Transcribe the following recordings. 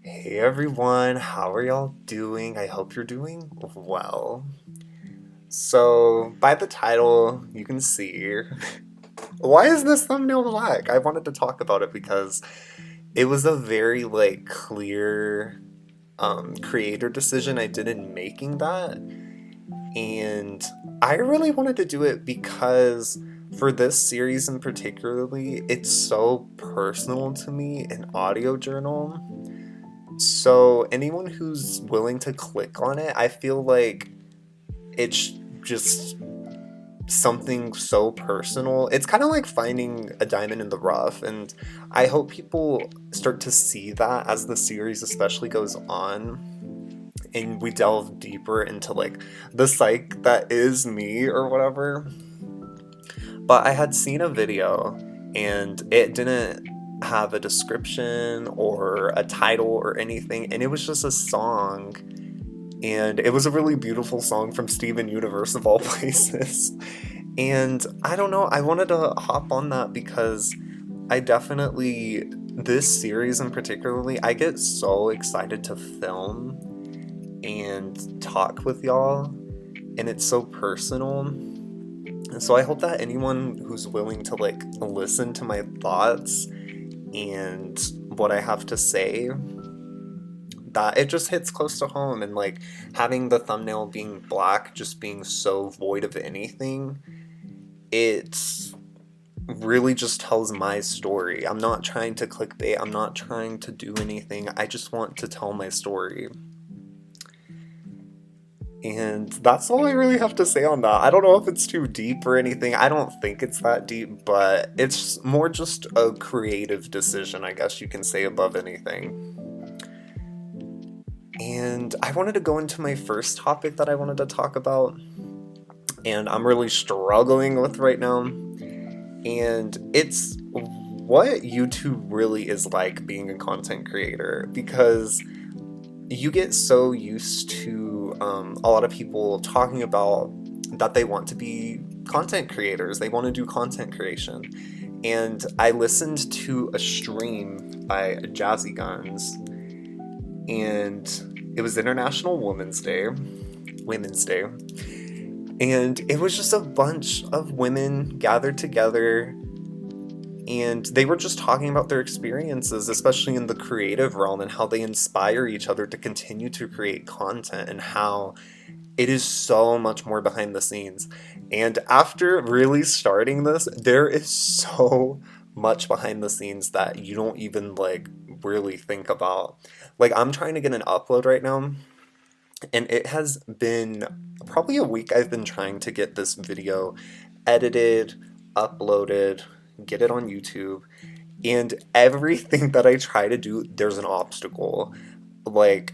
Hey everyone, how are y'all doing? I hope you're doing well. So, by the title, you can see why is this thumbnail black? I wanted to talk about it because it was a very clear creator decision I did in making that, and I really wanted to do it because for this series in particularly, it's so personal to me, an audio journal. So anyone who's willing to click on it, I feel like it's just something so personal. It's kind of like finding a diamond in the rough, and I hope people start to see that as the series especially goes on and we delve deeper into the psyche that is me or whatever. But I had seen a video and it didn't have a description or a title or anything, and it was just a song. And it was a really beautiful song from Steven Universe of all places. And I don't know, I wanted to hop on that because I definitely, this series in particularly, I get so excited to film and talk with y'all, and it's so personal. And so I hope that anyone who's willing to listen to my thoughts and what I have to say, that it just hits close to home, and having the thumbnail being black, just being so void of anything, it really just tells my story. I'm not trying to clickbait, I'm not trying to do anything, I just want to tell my story. And that's all I really have to say on that. I don't know if it's too deep or anything. I don't think it's that deep, but it's more just a creative decision, I guess you can say, above anything. And I wanted to go into my first topic that I wanted to talk about, and I'm really struggling with right now. And it's what YouTube really is like being a content creator, because you get so used to a lot of people talking about that they want to be content creators, they want to do content creation. And I listened to a stream by Jazzy Guns, and it was International Women's Day, and it was just a bunch of women gathered together, and they were just talking about their experiences, especially in the creative realm, and how they inspire each other to continue to create content, and how it is so much more behind the scenes. And after really starting this, there is so much behind the scenes that you don't even really think about. I'm trying to get an upload right now, and it has been probably a week I've been trying to get this video edited, uploaded, get it on YouTube, and everything that I try to do, there's an obstacle. Like,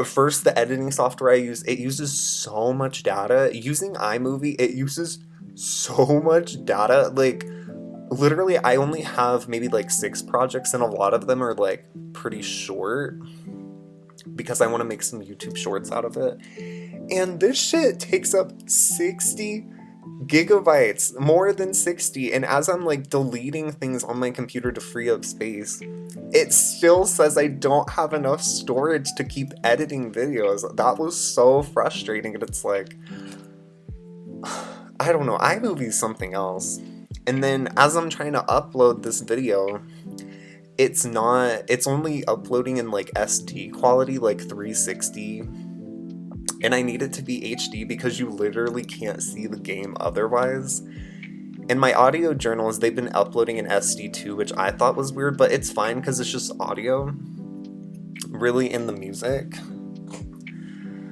first, the editing software I use, it uses so much data. Using iMovie, it uses so much data. Literally, I only have maybe 6 projects, and a lot of them are pretty short because I want to make some YouTube shorts out of it. And this shit takes up 60 gigabytes, more than 60. And as I'm deleting things on my computer to free up space, it still says I don't have enough storage to keep editing videos. That was so frustrating. And it's I don't know, iMovie's something else. And then as I'm trying to upload this video, it's only uploading in SD quality, 360, and I need it to be HD because you literally can't see the game otherwise. And my audio journals, they've been uploading in SD2, which I thought was weird, but it's fine because it's just audio, really, in the music.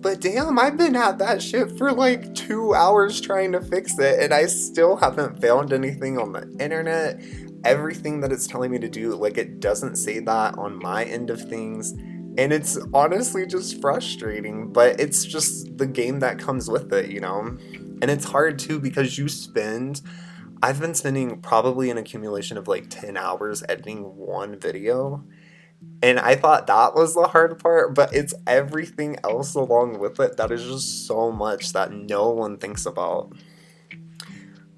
But damn, I've been at that shit for 2 hours trying to fix it, and I still haven't found anything on the internet. Everything that it's telling me to do, it doesn't say that on my end of things. And it's honestly just frustrating, but it's just the game that comes with it, you know? And it's hard too because I've been spending probably an accumulation of 10 hours editing one video. And I thought that was the hard part, but it's everything else along with it that is just so much that no one thinks about.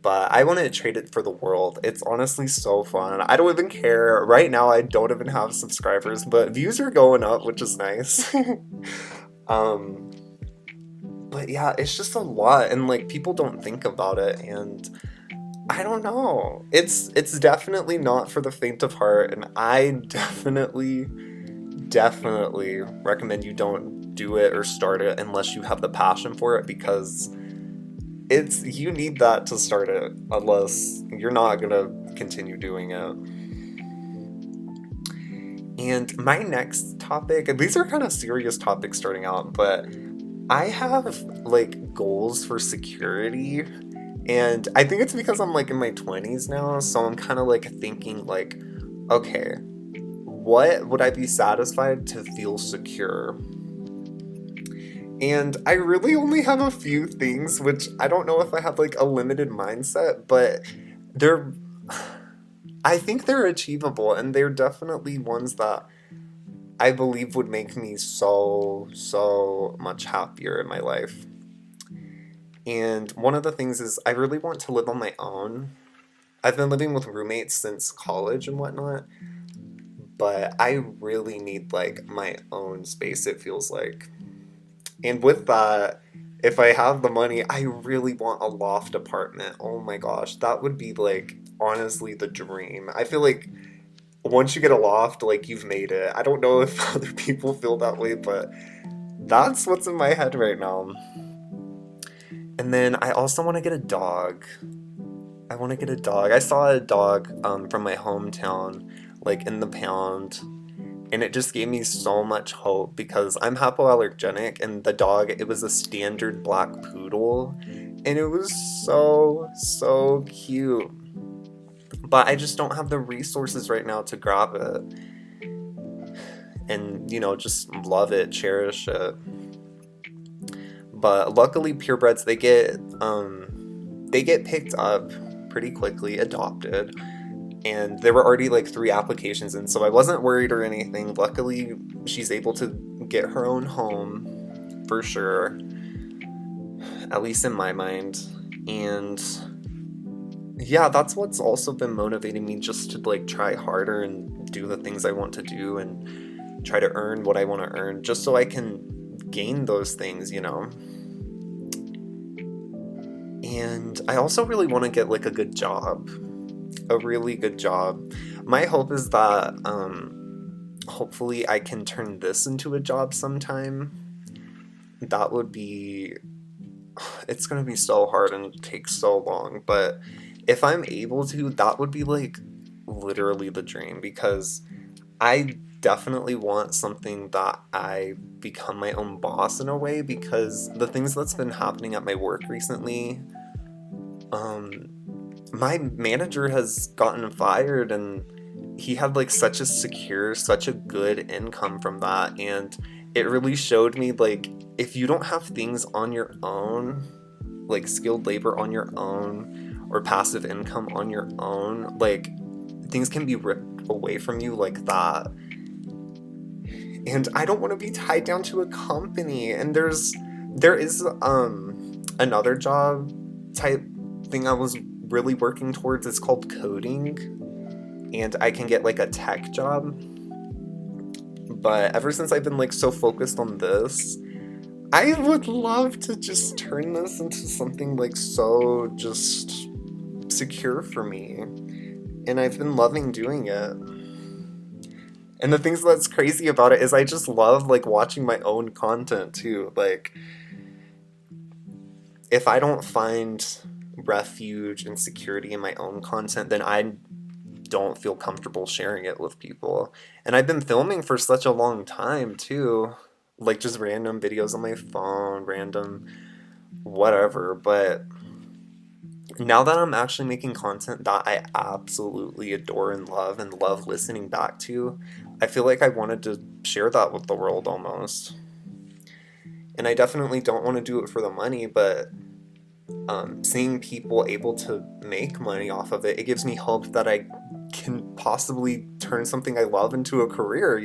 but I want to trade it for the world. It's honestly so fun. I don't even care. Right now, I don't even have subscribers, but views are going up, which is nice. um, but yeah, it's just a lot, and like people don't think about it, and I don't know. It's definitely not for the faint of heart, and I definitely recommend you don't do it or start it unless you have the passion for it, because you need that to start it, unless you're not gonna continue doing it. And my next topic, and these are kind of serious topics starting out, but I have like goals for security, and I think it's because I'm like in my 20s now, so I'm kind of like thinking like, okay, what would I be satisfied to feel secure? And I really only have a few things, which I don't know if I have like a limited mindset, but they're I think they're achievable, and they're definitely ones that I believe would make me so much happier in my life. And one of the things is I really want to live on my own. I've been living with roommates since college and whatnot, but I really need like my own space, it feels like. And with that, if I have the money, I really want a loft apartment. Oh my gosh, that would be like honestly the dream. I feel like once you get a loft, like you've made it. I don't know if other people feel that way, but that's what's in my head right now. And then I also want to get a dog. I want to get a dog. I saw a dog from my hometown, like in the pound, and it just gave me so much hope because I'm hypoallergenic, and the dog, it was a standard black poodle, and it was so cute. But I just don't have the resources right now to grab it and, just love it, cherish it. But luckily purebreds, they get picked up pretty quickly, adopted, and there were already like 3 applications, and so I wasn't worried or anything. Luckily, she's able to get her own home for sure, at least in my mind. And yeah, that's what's also been motivating me, just to like try harder and do the things I want to do and try to earn what I want to earn, just so I can gain those things. And I also really want to get like a good job, a really good job. My hope is that hopefully I can turn this into a job sometime. That would be, it's gonna be so hard and take so long, but if I'm able to, that would be like literally the dream, because I definitely want something that I become my own boss in a way, because the things that's been happening at my work recently, my manager has gotten fired, and he had like such a good income from that, and it really showed me like if you don't have things on your own, like skilled labor on your own or passive income on your own, like things can be ripped away from you like that. And I don't want to be tied down to a company. And there is another job type thing I was really working towards. It's called coding, and I can get like a tech job. But ever since I've been like so focused on this, I would love to just turn this into something like so just secure for me. And I've been loving doing it. And the things that's crazy about it is I just love like watching my own content too. Like if I don't find refuge and security in my own content, then I don't feel comfortable sharing it with people. And I've been filming for such a long time too. Like just random videos on my phone, random whatever, but now that I'm actually making content that I absolutely adore and love listening back to, I feel like I wanted to share that with the world almost. And I definitely don't want to do it for the money, but seeing people able to make money off of it, it gives me hope that I can possibly turn something I love into a career.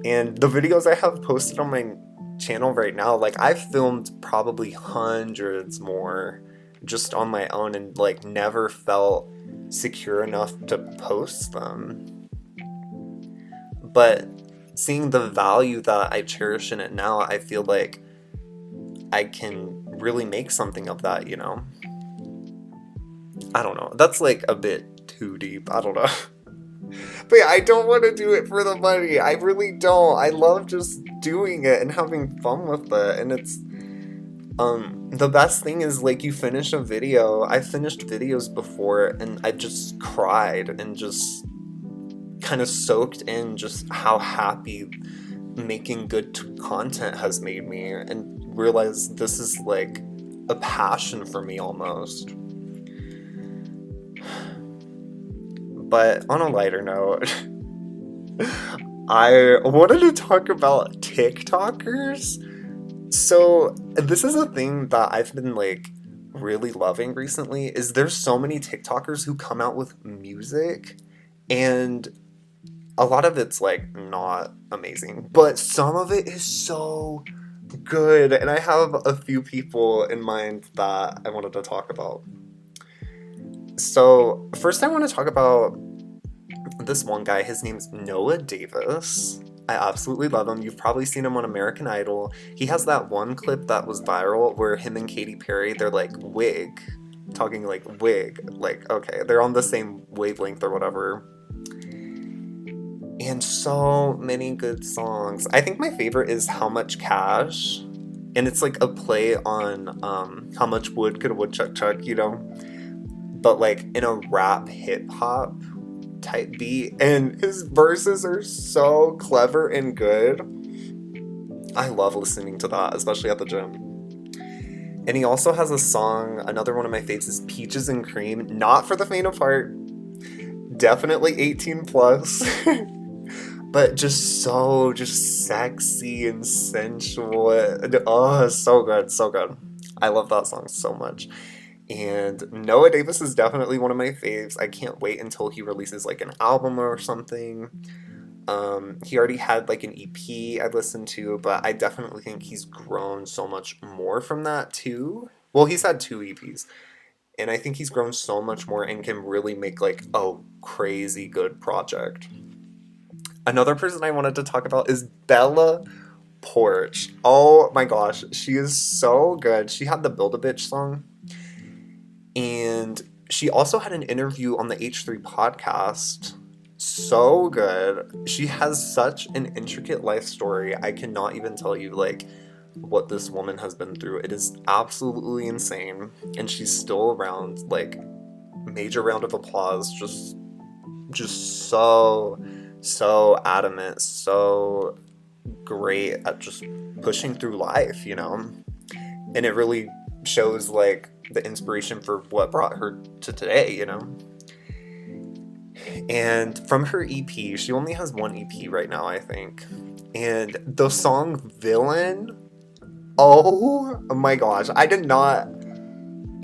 And the videos I have posted on my channel right now, like I've filmed probably hundreds more just on my own and like never felt secure enough to post them. But seeing the value that I cherish in it now, I feel like I can really make something of that, you know? I don't know. That's like a bit too deep. I don't know. But yeah, I don't want to do it for the money. I really don't. I love just doing it and having fun with it. And it's the best thing is like you finish a video. I finished videos before and I just cried and just kind of soaked in just how happy making good content has made me, and realized this is like a passion for me almost. But on a lighter note, I wanted to talk about TikTokers. So this is a thing that I've been like really loving recently, is there's so many TikTokers who come out with music, and a lot of it's like not amazing, but some of it is so good, and I have a few people in mind that I wanted to talk about. So first I want to talk about this one guy. His name's Noah Davis. I absolutely love him. You've probably seen him on American Idol. He has that one clip that was viral where him and Katy Perry, they're like wig, talking like wig, like okay, they're on the same wavelength or whatever. And so many good songs. I think my favorite is How Much Cash, and it's like a play on how much wood could a woodchuck chuck, you know, but like in a rap hip hop type beat, and his verses are so clever and good. I love listening to that, especially at the gym. And he also has a song, another one of my faves is Peaches and Cream, not for the faint of heart, definitely 18 plus. But just sexy and sensual. Oh, so good, so good. I love that song so much. And Noah Davis is definitely one of my faves. I can't wait until he releases like an album or something. He already had like an EP I listened to, but I definitely think he's grown so much more from that too. Well, he's had 2 EPs, and I think he's grown so much more and can really make like a crazy good project. Another person I wanted to talk about is Bella Poarch. Oh my gosh, she is so good. She had the Build a Bitch song, and she also had an interview on the H3 podcast. So good. She has such an intricate life story. I cannot even tell you like what this woman has been through. It is absolutely insane, and she's still around. Like, major round of applause. Just so adamant, so great at just pushing through life, you know? And it really shows like the inspiration for what brought her to today, you know? And from her EP, she only has one EP right now, I think. And the song Villain, oh my gosh,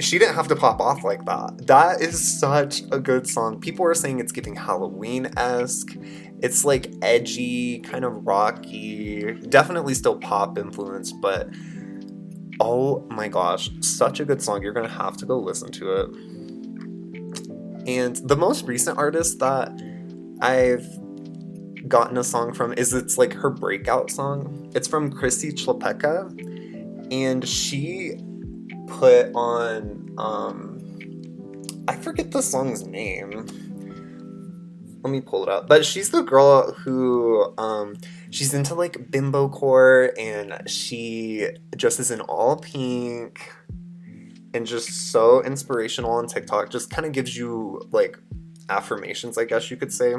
she didn't have to pop off like that. That is such a good song. People are saying it's giving Halloween-esque. It's like edgy, kind of rocky, definitely still pop influenced, but oh my gosh, such a good song. You're gonna have to go listen to it. And the most recent artist that I've gotten a song from it's like her breakout song. It's from Chrissy Chlepeka, and she put on I forget the song's name. Let me pull it up. But she's the girl who she's into like bimbo core, and she dresses in all pink and just so inspirational on TikTok. Just kind of gives you like affirmations, I guess you could say.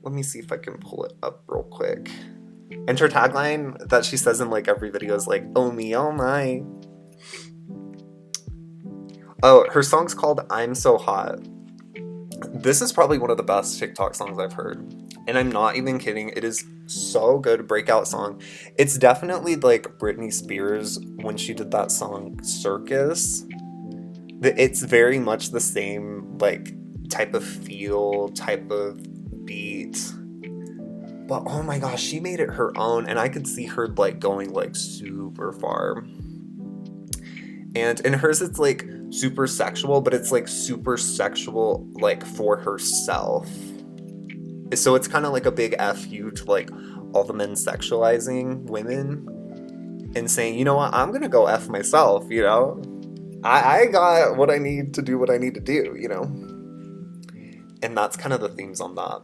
Let me see if I can pull it up real quick. And her tagline that she says in like every video is like, oh me, oh my. Oh, her song's called I'm So Hot. This is probably one of the best TikTok songs I've heard. And I'm not even kidding. It is so good. Breakout song. It's definitely like Britney Spears when she did that song Circus. It's very much the same like type of feel, type of beat. But oh my gosh, she made it her own, and I could see her like going like super far. And in hers, it's like super sexual, but it's like super sexual, like for herself. So it's kind of like a big F you to like all the men sexualizing women and saying, you know what, I'm gonna go F myself, you know? I got what I need to do what I need to do, you know? And that's kind of the themes on that.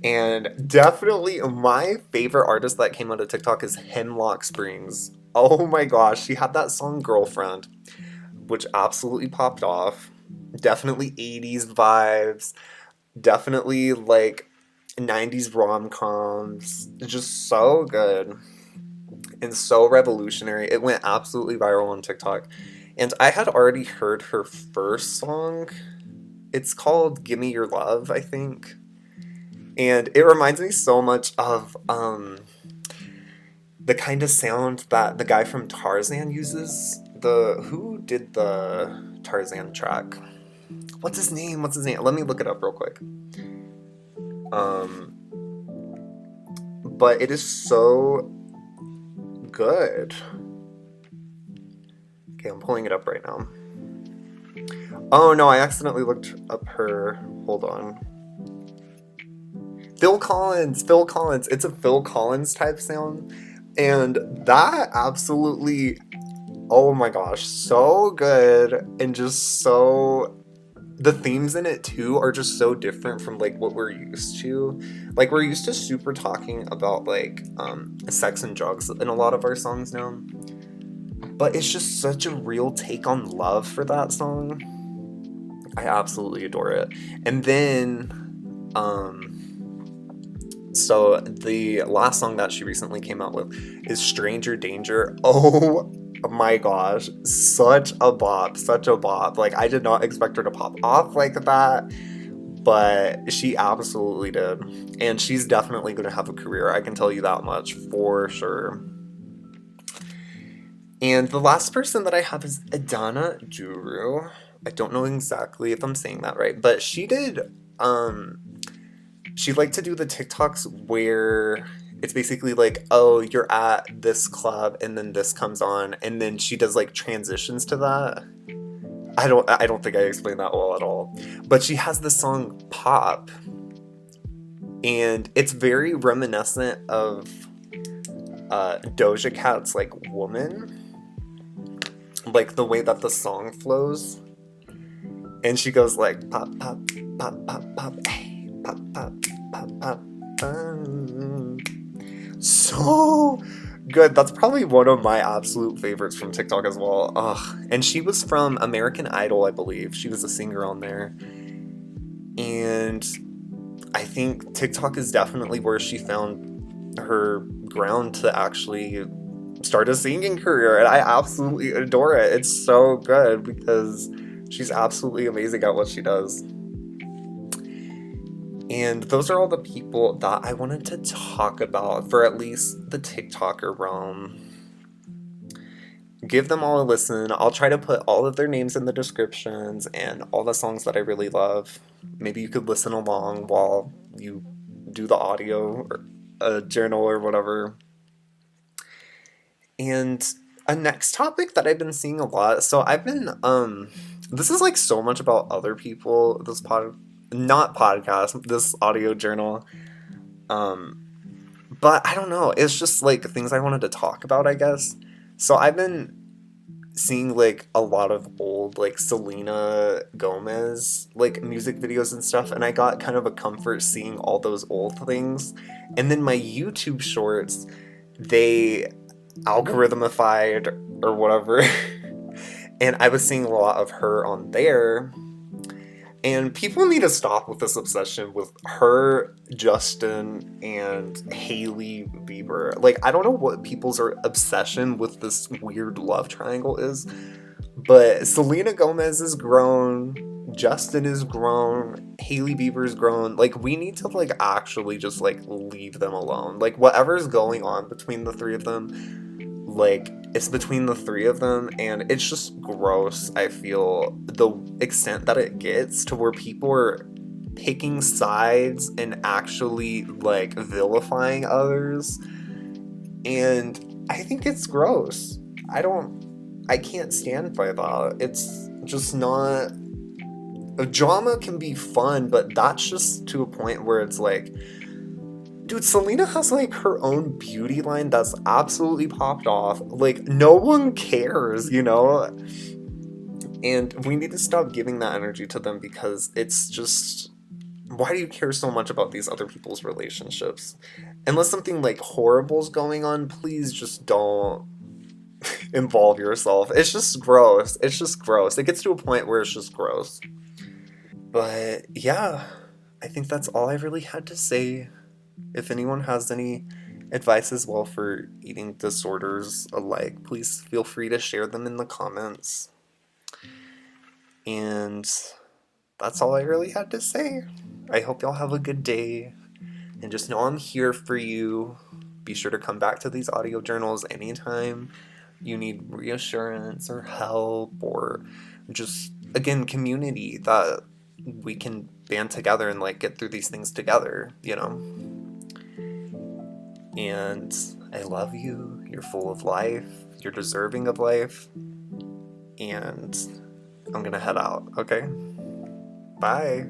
And definitely my favorite artist that came out of TikTok is Hemlock Springs. Oh my gosh, she had that song Girlfriend, which absolutely popped off. Definitely 80s vibes, definitely like 90s rom-coms. Just so good and so revolutionary. It went absolutely viral on TikTok. And I had already heard her first song. It's called Gimme Your Love, I think. And it reminds me so much of the kind of sound that the guy from Tarzan uses. Who did the Tarzan track? What's his name? What's his name? Let me look it up real quick. But it is so good. Okay, I'm pulling it up right now. Oh no, I accidentally looked up her. Hold on. Phil Collins. Phil Collins. It's a Phil Collins type sound. And that absolutely, oh my gosh, so good. And just so, the themes in it too are just so different from like what we're used to. Like we're used to super talking about like sex and drugs in a lot of our songs now. But it's just such a real take on love for that song. I absolutely adore it. And then so the last song that she recently came out with is Stranger Danger. Oh my gosh, such a bop, such a bop. Like I did not expect her to pop off like that, but she absolutely did. And she's definitely going to have a career, I can tell you that much for sure. And the last person that I have is Adana Juru. I don't know exactly if I'm saying that right, but she did she liked to do the TikToks where it's basically like, oh, you're at this club and then this comes on, and then she does like transitions to that. I don't think I explained that well at all. But she has the song Pop, and it's very reminiscent of Doja Cat's like Woman. Like the way that the song flows. And she goes like pop, pop, pop, pop, pop, hey, pop, pop, pop, pop. So good. That's probably one of my absolute favorites from TikTok as well. Ugh. And she was from American Idol, I believe. She was a singer on there. And I think TikTok is definitely where she found her ground to actually start a singing career. And I absolutely adore it. It's so good because she's absolutely amazing at what she does. And those are all the people that I wanted to talk about for at least the TikToker realm. Give them all a listen. I'll try to put all of their names in the descriptions and all the songs that I really love. Maybe you could listen along while you do the audio or journal or whatever. And a next topic that I've been seeing a lot. So I've been this is like so much about other people, this not podcast, this audio journal. But I don't know, it's just like things I wanted to talk about, I guess. So I've been seeing like a lot of old like Selena Gomez like music videos and stuff, and I got kind of a comfort seeing all those old things. And then my YouTube shorts, they algorithmified or whatever. And I was seeing a lot of her on there. And people need to stop with this obsession with her, Justin, and Hailey Bieber. Like, I don't know what people's obsession with this weird love triangle is, but Selena Gomez is grown, Justin is grown, Hailey Bieber's grown. Like, we need to, like, actually just, like, leave them alone. Like, whatever's going on between the three of them, like, it's between the three of them, and it's just gross, I feel, the extent that it gets to where people are picking sides and actually, like, vilifying others, and I think it's gross. I don't I can't stand by that. It's just not. A drama can be fun, but that's just to a point where it's like, dude, Selena has like her own beauty line that's absolutely popped off. Like, no one cares, you know? And we need to stop giving that energy to them because it's just. Why do you care so much about these other people's relationships? Unless something like horrible's going on, please just don't involve yourself. It's just gross. It's just gross. It gets to a point where it's just gross. But yeah, I think that's all I really had to say. If anyone has any advice as well for eating disorders alike, please feel free to share them in the comments. And that's all I really had to say. I hope y'all have a good day. And just know I'm here for you. Be sure to come back to these audio journals anytime you need reassurance or help or just, again, community that we can band together and like get through these things together, you know? And I love you. You're full of life. You're deserving of life. And I'm gonna head out, okay? Bye.